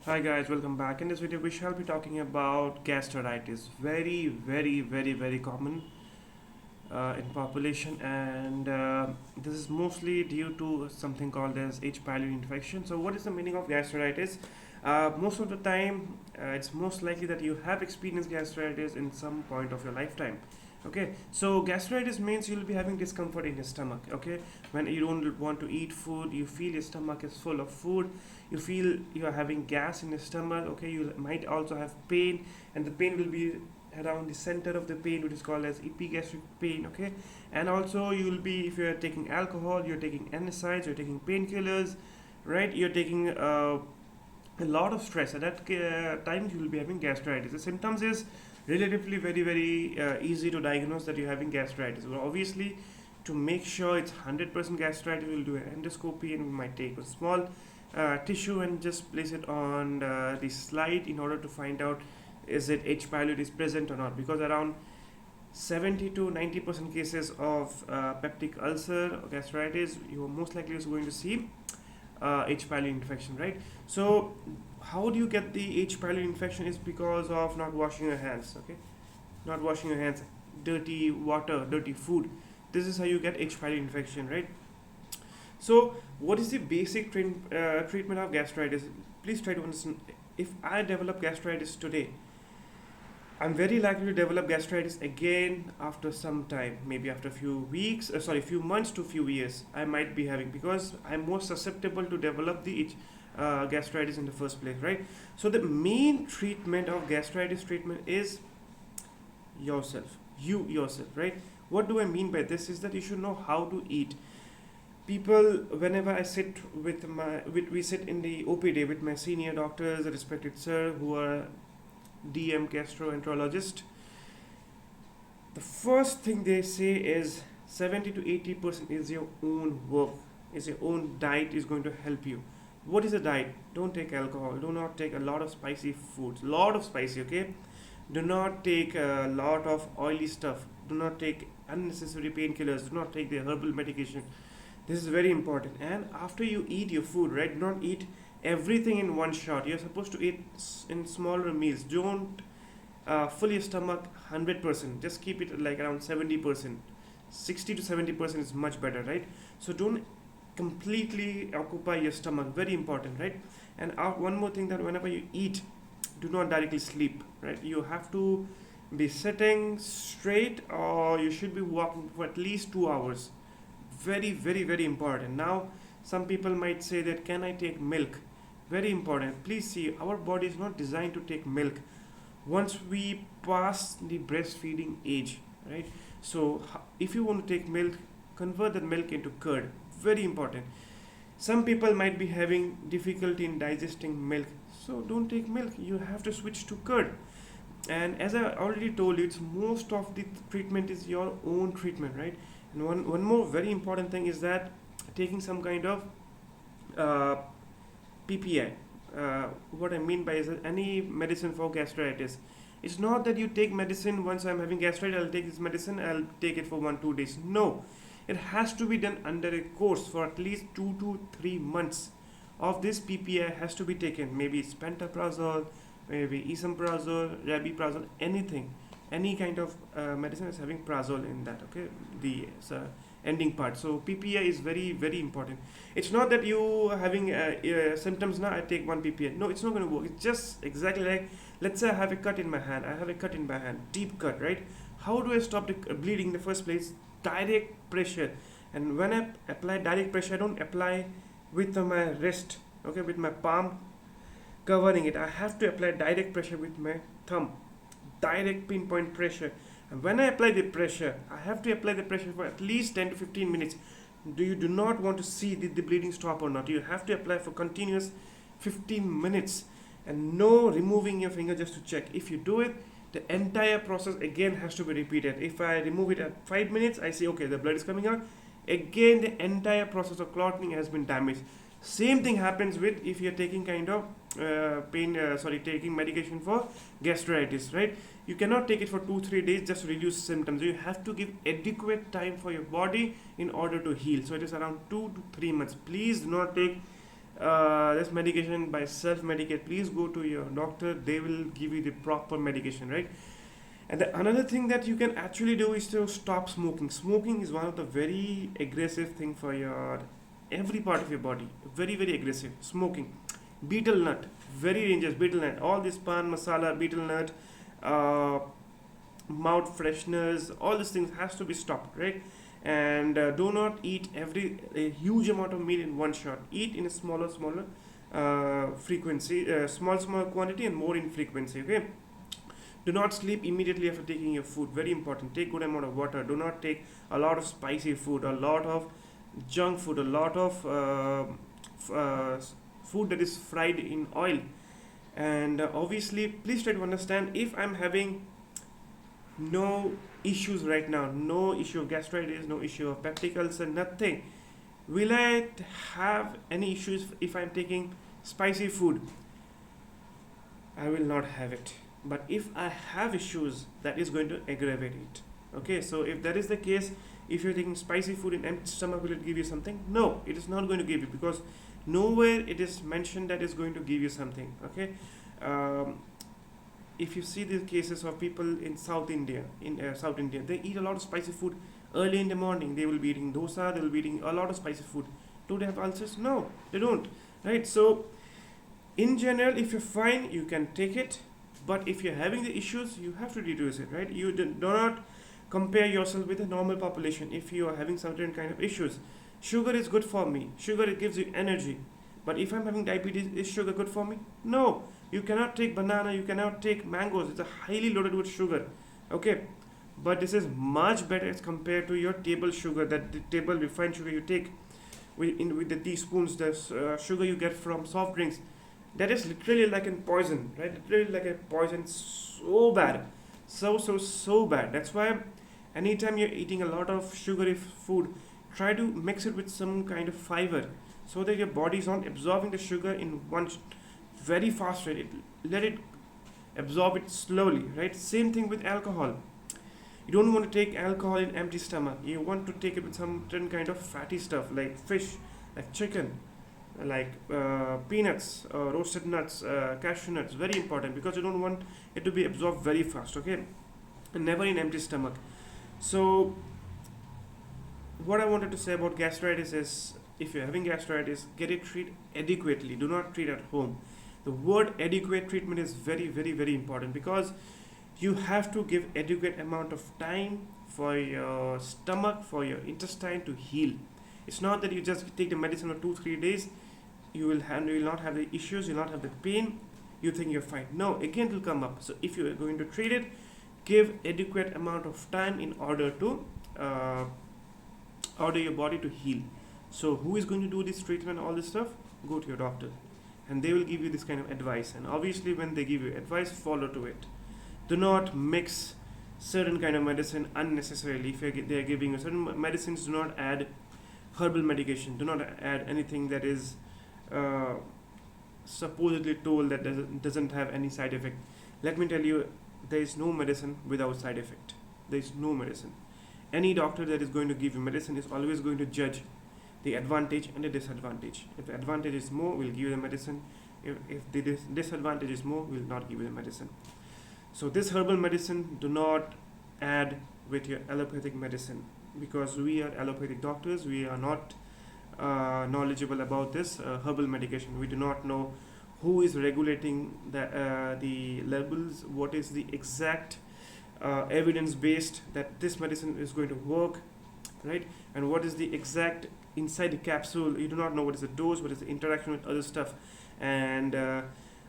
Hi guys, welcome back. In this video, we shall be talking about gastritis. Very common in population, and this is mostly due to something called as H. pylori infection. So, what is the meaning of gastritis? Most of the time, it's most likely that you have experienced gastritis in some point of your lifetime. Okay, so gastritis means you'll be having discomfort in your stomach. Okay, when you don't want to eat food, you feel your stomach is full of food, you feel you are having gas in your stomach. Okay, you might also have pain, and the pain will be around the center of the pain, which is called as epigastric pain. Okay, and also you will be, if you are taking alcohol, you're taking NSAIDs, you're taking painkillers, right? You're taking a lot of stress. At that time, you will be having gastritis. The symptoms is relatively very easy to diagnose that you're having gastritis. Well, obviously, to make sure it's 100% gastritis, we'll do an endoscopy, and we might take a small tissue and just place it on the slide in order to find out is it H. pylori is present or not, because around 70 to 90% cases of peptic ulcer or gastritis, you are most likely going to see H. pylori infection, right? So how do you get the H. pylori infection is because of not washing your hands. Okay, not washing your hands, dirty water, dirty food. This is how you get H. pylori infection, right? So what is the basic treatment of gastritis? Please try to understand. If I develop gastritis today, I'm very likely to develop gastritis again after some time, maybe after a few weeks, few months to few years. I might be having, because I'm more susceptible to develop the gastritis in the first place, right? So the main treatment of gastritis treatment is yourself, you yourself, right? What do I mean by this is that you should know how to eat. People, whenever I sit we sit in the OPD with my senior doctors, the respected sir, who are DM gastroenterologist, the first thing they say is 70 to 80% is your own work, is your own diet is going to help you. What is a diet? Don't take alcohol, do not take a lot of spicy foods, lot of spicy, okay? Do not take a lot of oily stuff, do not take unnecessary painkillers, do not take the herbal medication. This is very important. And after you eat your food, right, do not eat everything in one shot. You're supposed to eat in smaller meals. Don't fill your stomach 100%, just keep it like around 70%. 60 to 70% is much better, right? So don't completely occupy your stomach, very important, right? And one more thing, that whenever you eat, do not directly sleep, right? You have to be sitting straight, or you should be walking for at least 2 hours. Very important. Now some people might say that, can I take milk? Very important. Please see, our body is not designed to take milk once we pass the breastfeeding age, right? So if you want to take milk, convert that milk into curd. Very important. Some people might be having difficulty in digesting milk, so don't take milk, you have to switch to curd. And as I already told you, it's most of the treatment is your own treatment, right? And one more very important thing is that taking some kind of uh, PPI. What I mean by is that any medicine for gastritis. It's not that you take medicine once I'm having gastritis, I'll take this medicine, I'll take it for 1 2 days. No, it has to be done under a course for at least 2 to 3 months. Of this PPI has to be taken. Maybe it's pantoprazole, maybe esomeprazole, rabiprazole, anything, any kind of medicine is having prazole in that. Okay, the ending part. So PPI is very important. It's not that you are having symptoms now, I take one PPI. No, it's not going to work. It's just exactly like, let's say I have a cut in my hand. I have a cut in my hand, deep cut, right? How do I stop the bleeding in the first place? Direct pressure. And when I apply direct pressure, I don't apply with my wrist, okay, with my palm covering it. I have to apply direct pressure with my thumb, direct pinpoint pressure. And when I apply the pressure, I have to apply the pressure for at least 10 to 15 minutes. You do not want to see did the bleeding stop or not. You have to apply for continuous 15 minutes, and no removing your finger just to check. If you do it, the entire process again has to be repeated. If I remove it at 5 minutes, I see, okay, the blood is coming out. Again, the entire process of clotting has been damaged. Same thing happens with if you're taking kind of taking medication for gastritis, right? You cannot take it for 2 3 days just to reduce symptoms. You have to give adequate time for your body in order to heal. So it is around 2 to 3 months. Please do not take this medication by self-medicate. Please go to your doctor. They will give you the proper medication, right? And another thing that you can actually do is to stop smoking. Smoking is one of the very aggressive thing for your every part of your body. Very very aggressive. Smoking, betel nut, very dangerous. Betel nut, all this pan masala, betel nut, uh, mouth fresheners, all these things has to be stopped, right? And do not eat a huge amount of meat in one shot. Eat in a smaller frequency, small quantity, and more in frequency. Okay. Do not sleep immediately after taking your food. Very important. Take good amount of water. Do not take a lot of spicy food, a lot of junk food, a lot of food that is fried in oil. And obviously, please try to understand, if I'm having no issues right now, no issue of gastritis, no issue of peptic ulcer, nothing, will I have any issues if I'm taking spicy food? I will not have it. But if I have issues, that is going to aggravate it. Okay, so if that is the case, if you're taking spicy food in empty stomach, will it give you something? No, it is not going to give you, because nowhere it is mentioned that is going to give you something. Okay. um, if you see the cases of people in South India, they eat a lot of spicy food early in the morning. They will be eating dosa, they will be eating a lot of spicy food. Do they have ulcers? No, they don't. Right? So, in general, if you're fine, you can take it. But if you're having the issues, you have to reduce it. Right? You do not compare yourself with the normal population. If you are having certain kind of issues, sugar is good for me. Sugar, it gives you energy. But if I'm having diabetes, is sugar good for me? No. You cannot take banana, you cannot take mangoes. It's a highly loaded with sugar. Okay. But this is much better as compared to your table sugar, that the table refined sugar you take with the teaspoons, the sugar you get from soft drinks. That is literally like a poison, right? Literally like a poison, so bad. So bad. That's why anytime you're eating a lot of sugary food, try to mix it with some kind of fiber, so that your body is not absorbing the sugar in one very fast rate. Let it absorb it slowly, right? Same thing with alcohol. You don't want to take alcohol in empty stomach. You want to take it with some certain kind of fatty stuff, like fish, like chicken, like peanuts, roasted nuts, cashew nuts. Very important, because you don't want it to be absorbed very fast. Okay, and never in empty stomach. So what I wanted to say about gastritis is, if you're having gastritis, get it treated adequately. Do not treat at home. The word adequate treatment is very, very, very important, because you have to give adequate amount of time for your stomach, for your intestine to heal. It's not that you just take the medicine for 2-3 days, you will not have the issues, you'll not have the pain, you think you're fine. No, again it will come up. So if you are going to treat it, give adequate amount of time in order to order your body to heal. So who is going to do this treatment, all this stuff? Go to your doctor, and they will give you this kind of advice. And obviously, when they give you advice, follow to it. Do not mix certain kind of medicine unnecessarily. If they are giving you certain medicines, do not add herbal medication. Do not add anything that is supposedly told that doesn't have any side effect. Let me tell you, there is no medicine without side effect. There is no medicine. Any doctor that is going to give you medicine is always going to judge the advantage and the disadvantage. If the advantage is more, we'll give you the medicine. If the disadvantage is more, we'll not give you the medicine. So this herbal medicine, do not add with your allopathic medicine, because we are allopathic doctors. We are not knowledgeable about this herbal medication. We do not know who is regulating the levels, what is the exact evidence based that this medicine is going to work, right? And what is the exact inside the capsule. You do not know what is the dose, what is the interaction with other stuff. And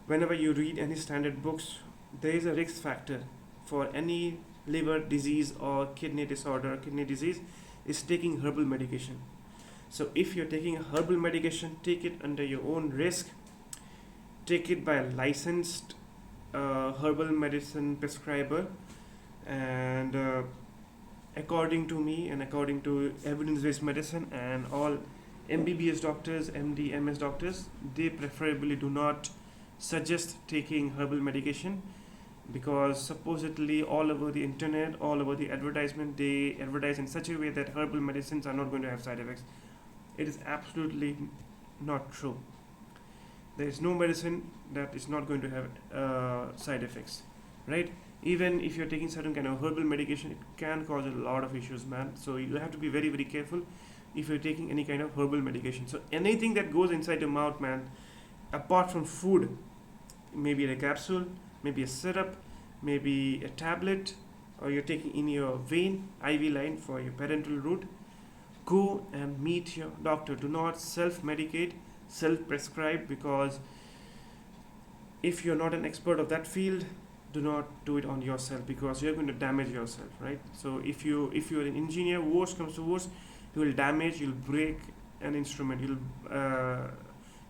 whenever you read any standard books, there is a risk factor for any liver disease or kidney disorder, kidney disease, is taking herbal medication. So if you're taking a herbal medication, take it under your own risk. Take it by a licensed herbal medicine prescriber, and according to me and according to evidence-based medicine, and all MBBS doctors, MD, MS doctors, they preferably do not suggest taking herbal medication, because supposedly all over the internet, all over the advertisement, they advertise in such a way that herbal medicines are not going to have side effects. It is absolutely not true. There is no medicine that is not going to have side effects, right? Even if you're taking certain kind of herbal medication, it can cause a lot of issues, man. So you have to be very, very careful if you're taking any kind of herbal medication. So anything that goes inside your mouth, man, apart from food, maybe a capsule, maybe a syrup, maybe a tablet, or you're taking in your vein, IV line for your parental route, go and meet your doctor. Do not self-medicate, self-prescribe, because if you're not an expert of that field, do not do it on yourself, because you're going to damage yourself, right? So if you're an engineer, worst comes to worst, you'll break an instrument,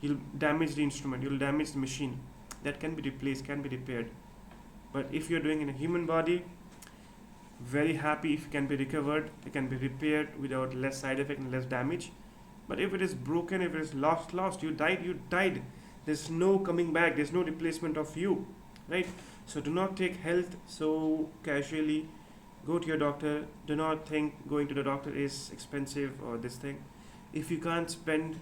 you'll damage the instrument, you'll damage the machine. That can be replaced, can be repaired. But if you're doing in a human body, very happy if it can be recovered, it can be repaired without less side effect and less damage. But if it is broken, if it is lost, you died. There's no coming back, there's no replacement of you, right? So do not take health so casually. Go to your doctor. Do not think going to the doctor is expensive or this thing. If you can't spend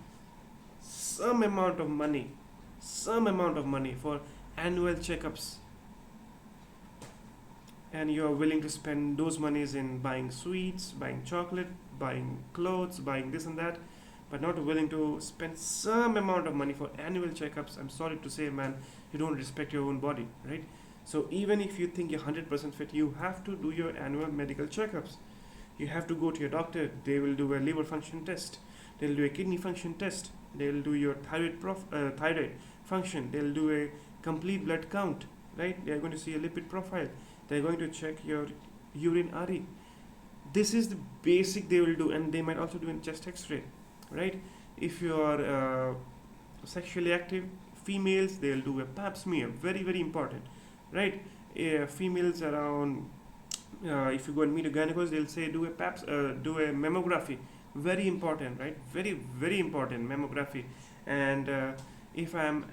some amount of money for annual checkups, and you are willing to spend those monies in buying sweets, buying chocolate, buying clothes, buying this and that, but not willing to spend some amount of money for annual checkups, I'm sorry to say, man, you don't respect your own body, right? So even if you think you're 100% fit, you have to do your annual medical checkups. You have to go to your doctor. They will do a liver function test, they'll do a kidney function test, they'll do your thyroid function, they'll do a complete blood count, right? They're going to see a lipid profile, they're going to check your urine RE. This is the basic they will do, and they might also do a chest x-ray, right? If you are sexually active females, they'll do a pap smear, very, very important, right? Females around, if you go and meet a gynecologist, they'll say do a mammography, very important, right? Very, very important, mammography. And if I'm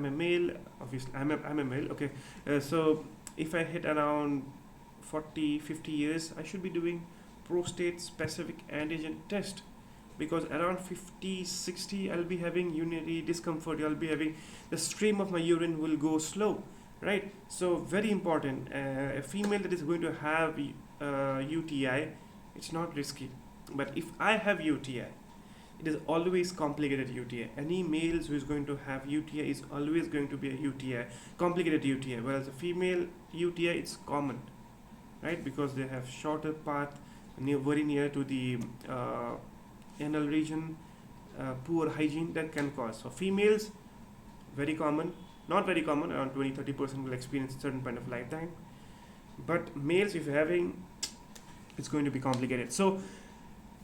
a male, obviously I'm a male, okay. So if I hit around 40-50 years, I should be doing prostate specific antigen test, because around 50-60 I'll be having urinary discomfort, I'll be having the stream of my urine will go slow, right? So very important. A female that is going to have UTI, it's not risky. But if I have UTI, it is always complicated UTI. Any males who is going to have UTI is always going to be a UTI, complicated UTI. Whereas a female UTI, it's common, right? Because they have shorter path, very near to the anal region, poor hygiene, that can cause. So females, very common, not very common, around 20-30% will experience certain kind of lifetime. But males, if you're having, it's going to be complicated. So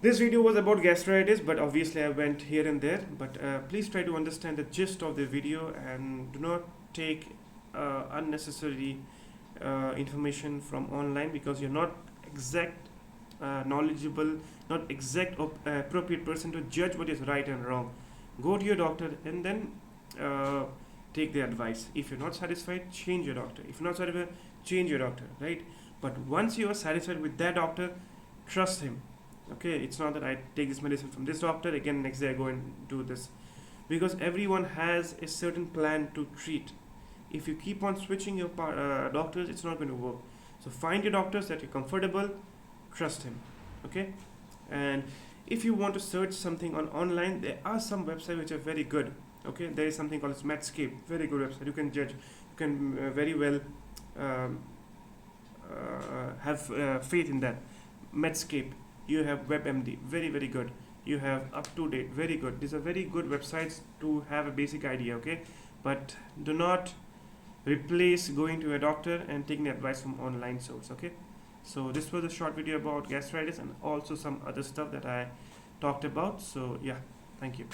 this video was about gastritis, but obviously I went here and there. But please try to understand the gist of the video, and do not take unnecessary information from online, because you're not exact knowledgeable, not exact appropriate person to judge what is right and wrong. Go to your doctor and then take the advice. If you're not satisfied, change your doctor. If you're not satisfied, change your doctor, right? But once you are satisfied with that doctor, trust him. Okay, it's not that I take this medicine from this doctor, again next day I go and do this, because everyone has a certain plan to treat. If you keep on switching your doctors, it's not going to work. So find your doctors that you're comfortable, trust him, okay? And if you want to search something on online, there are some websites which are very good, okay? There is something called Medscape, very good website. You can judge, you can very well have faith in that. Medscape. You have WebMD, very, very good. You have UpToDate, very good. These are very good websites to have a basic idea, okay? But do not replace going to a doctor and taking advice from online source, okay? So this was a short video about gastritis and also some other stuff that I talked about. So yeah, thank you.